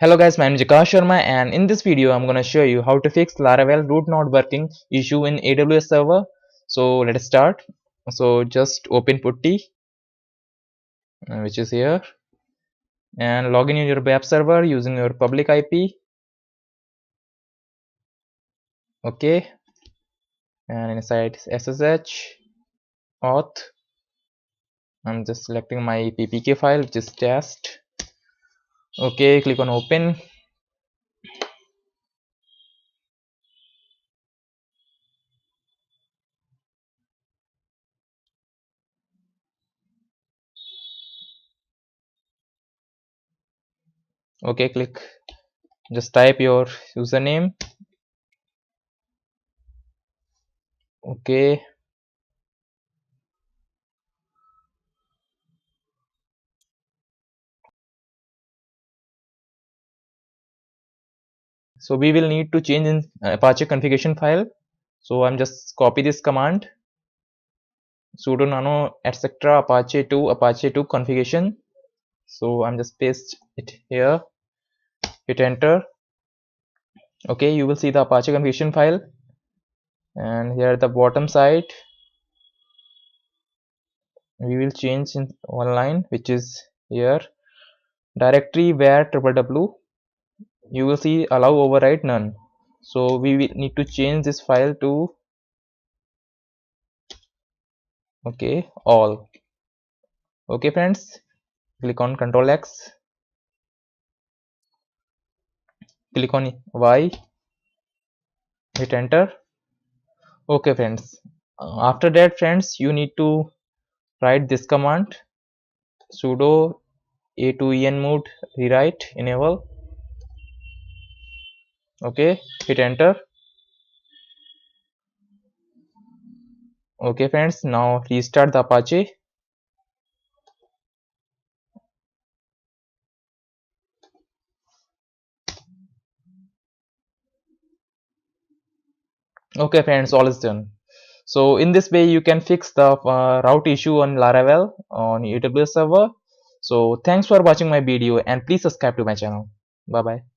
Hello guys, my name is Akash and in this video I'm gonna show you how to fix Laravel root not working issue in AWS server. So let's start. So just open putty, which is here, and log in your web server using your public IP. Okay, and inside SSH auth, I'm just selecting my ppk file, which is test. Okay, click on open. Okay, just type your username. Okay, so we will need to change in Apache configuration file. So I'm just copy this command sudo nano etc apache2 configuration. So I'm just paste it here, hit enter. Okay, you will see the Apache configuration file, and here at the bottom side we will change in one line, which is here directory where www. You will see allow override none. So we will need to change this file to all. Okay friends, click on Ctrl X, click on Y, hit enter. Okay friends, after that friends, you need to write this command sudo a2enmode rewrite enable. Okay, hit enter. Okay friends, now restart the Apache. Okay friends, all is done. So in this way you can fix the route issue on Laravel on AWS server. So thanks for watching my video and please subscribe to my channel. Bye bye.